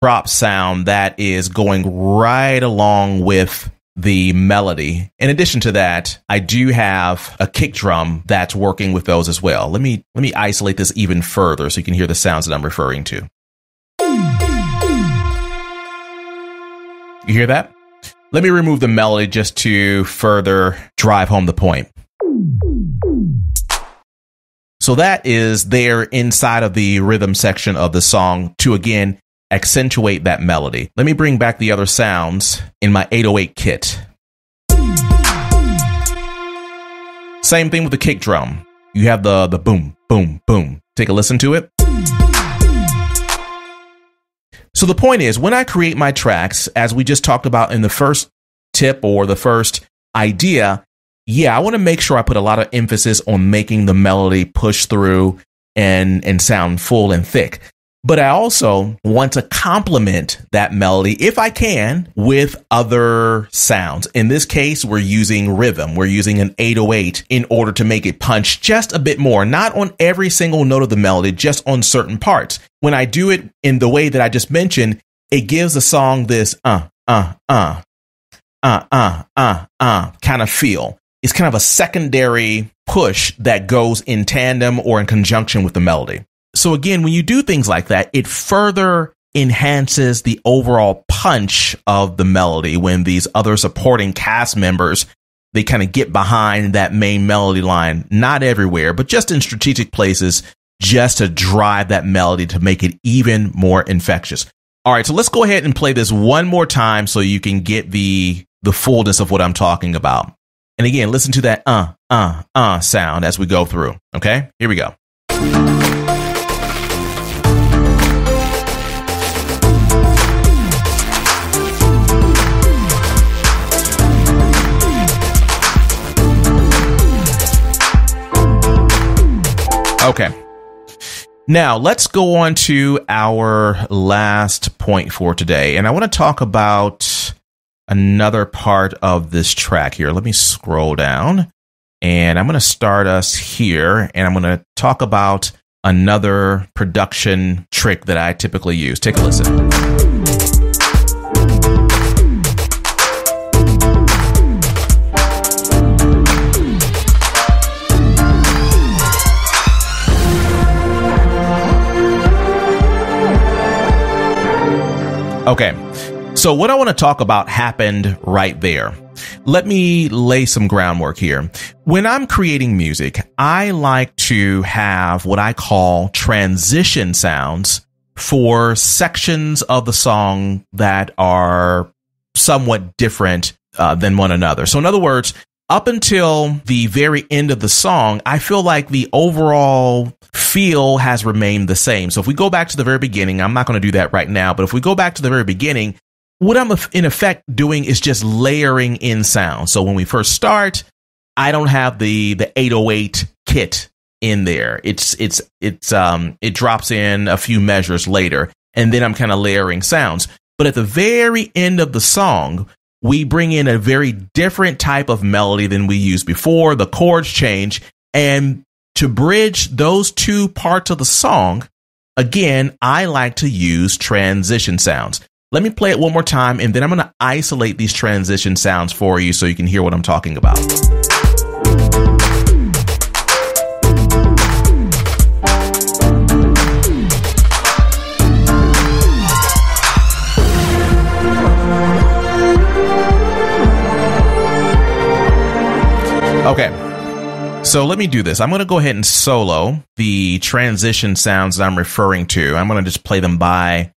drop sound that is going right along with the melody. In addition to that, I do have a kick drum that's working with those as well. Let me isolate this even further so you can hear the sounds that I'm referring to. You hear that? Let me remove the melody just to further drive home the point. So that is there inside of the rhythm section of the song to, again, accentuate that melody. Let me bring back the other sounds in my 808 kit. Same thing with the kick drum. You have the boom, boom, boom. Take a listen to it. So the point is, when I create my tracks, as we just talked about in the first tip or the first idea, yeah, I want to make sure I put a lot of emphasis on making the melody push through and sound full and thick. But I also want to complement that melody, if I can, with other sounds. In this case, we're using rhythm. We're using an 808 in order to make it punch just a bit more, not on every single note of the melody, just on certain parts. When I do it in the way that I just mentioned, it gives the song this kind of feel. It's kind of a secondary push that goes in tandem or in conjunction with the melody. So again, when you do things like that, it further enhances the overall punch of the melody when these other supporting cast members, they kind of get behind that main melody line, not everywhere, but just in strategic places, just to drive that melody to make it even more infectious. All right, so let's go ahead and play this one more time so you can get the fullness of what I'm talking about. And again, listen to that sound as we go through. Okay, here we go. Okay. Now let's go on to our last point for today. And I want to talk about another part of this track here. Let me scroll down and I'm going to start us here. And I'm going to talk about another production trick that I typically use. Take a listen. Okay, so what I want to talk about happened right there. Let me lay some groundwork here. When I'm creating music, I like to have what I call transition sounds for sections of the song that are somewhat different than one another. So in other words, up until the very end of the song, I feel like the overall feel has remained the same. So if we go back to the very beginning, I'm not going to do that right now, but if we go back to the very beginning, what I'm in effect doing is just layering in sound. So when we first start, I don't have the 808 kit in there. It drops in a few measures later, and then I'm kind of layering sounds. But at the very end of the song, we bring in a very different type of melody than we used before. The chords change, and to bridge those two parts of the song, again, I like to use transition sounds. Let me play it one more time, and then I'm going to isolate these transition sounds for you so you can hear what I'm talking about. Okay. So let me do this. I'm going to go ahead and solo the transition sounds that I'm referring to. I'm going to just play them I'm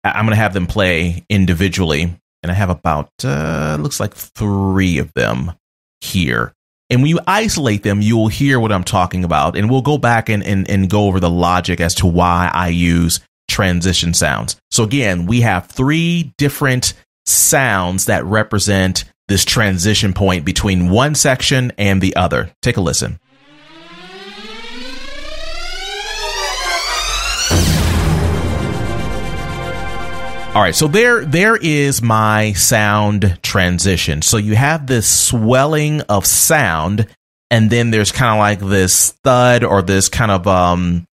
going to have them play individually. And I have about, looks like 3 of them here. And when you isolate them, you will hear what I'm talking about. And we'll go back and go over the logic as to why I use transition sounds. So again, we have 3 different sounds that represent this transition point between one section and the other. Take a listen. All right, so there is my sound transition. So you have this swelling of sound, and then there's kind of like this thud or this kind of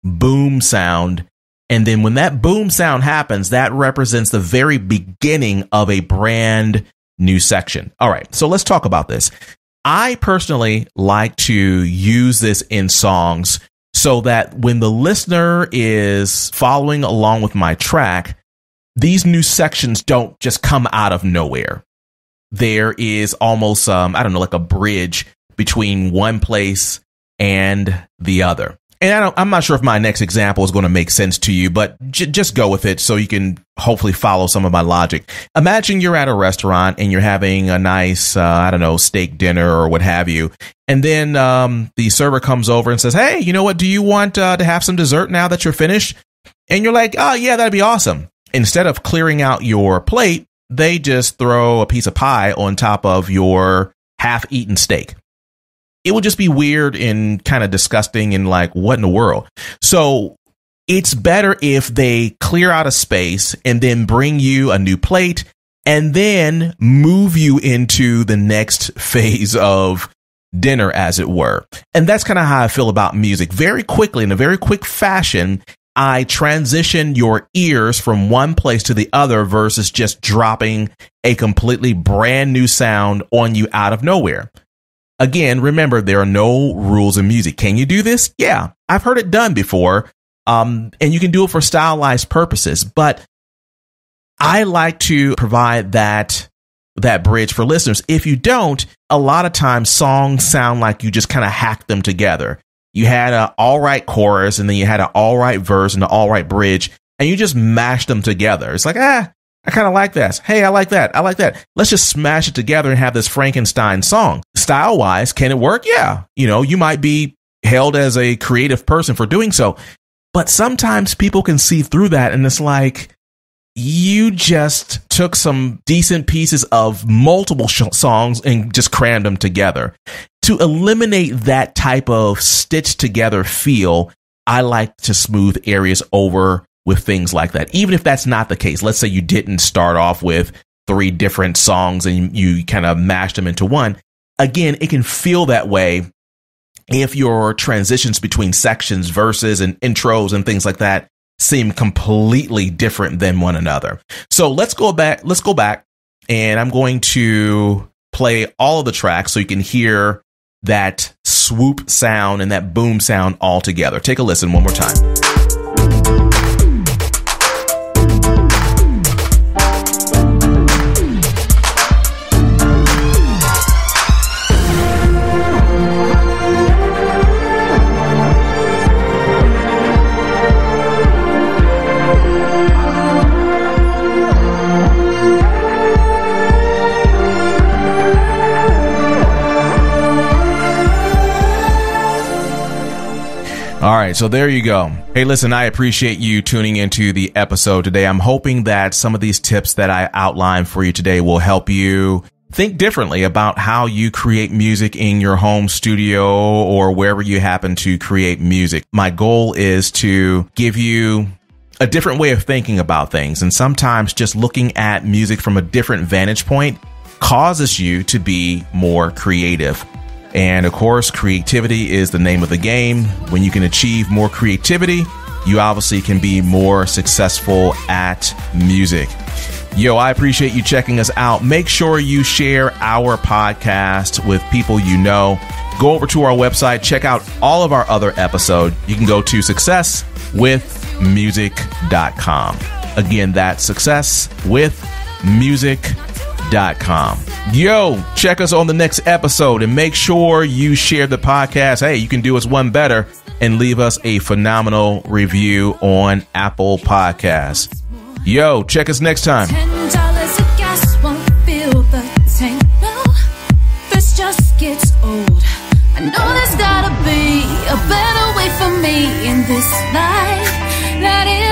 boom sound And then when that boom sound happens, that represents the very beginning of a brand new section. All right, so let's talk about this. I personally like to use this in songs so that when the listener is following along with my track, these new sections don't just come out of nowhere. There is almost, like a bridge between one place and the other. And I'm not sure if my next example is going to make sense to you, but just go with it so you can hopefully follow some of my logic. Imagine you're at a restaurant and you're having a nice, steak dinner or what have you. And then the server comes over and says, hey, you know what? Do you want to have some dessert now that you're finished? And you're like, oh, yeah, that'd be awesome. Instead of clearing out your plate, they just throw a piece of pie on top of your half-eaten steak. It would just be weird and kind of disgusting and like, what in the world? So it's better if they clear out a space and then bring you a new plate and then move you into the next phase of dinner, as it were. And that's kind of how I feel about music. Very quickly, in a very quick fashion, I transition your ears from one place to the other versus just dropping a completely brand new sound on you out of nowhere. Again, remember, there are no rules in music. Can you do this? Yeah, I've heard it done before. And you can do it for stylized purposes. But I like to provide that bridge for listeners. If you don't, a lot of times songs sound like you just kind of hacked them together. You had an all right chorus and then you had an all right verse and an all right bridge, and you just mashed them together. It's like, I kind of like that. Hey, I like that. I like that. Let's just smash it together and have this Frankenstein song. Style wise, can it work? Yeah. You might be hailed as a creative person for doing so, but sometimes people can see through that. And it's like, you just took some decent pieces of multiple songs and just crammed them together. To eliminate that type of stitched together feel, I like to smooth areas over with things like that. Even if that's not the case, let's say you didn't start off with 3 different songs and you kind of mashed them into one. Again, it can feel that way if your transitions between sections, verses, and intros and things like that seem completely different than one another. So let's go back, and I'm going to play all of the tracks so you can hear that swoop sound and that boom sound all together. Take a listen one more time. All right, so there you go. Hey, listen, I appreciate you tuning into the episode today. I'm hoping that some of these tips that I outlined for you today will help you think differently about how you create music in your home studio or wherever you happen to create music. My goal is to give you a different way of thinking about things. And sometimes just looking at music from a different vantage point causes you to be more creative. And of course, creativity is the name of the game. When you can achieve more creativity, you obviously can be more successful at music. Yo, I appreciate you checking us out. Make sure you share our podcast with people you know. Go over to our website, check out all of our other episodes. You can go to successwithmusic.com. Again, that's successwithmusic.com. Yo, check us on the next episode and make sure you share the podcast. Hey, you can do us one better and leave us a phenomenal review on Apple Podcasts. Yo, check us next time. $10 of gas won't fill the tank. No, this just gets old. I know there's gotta be a better way for me in this life that is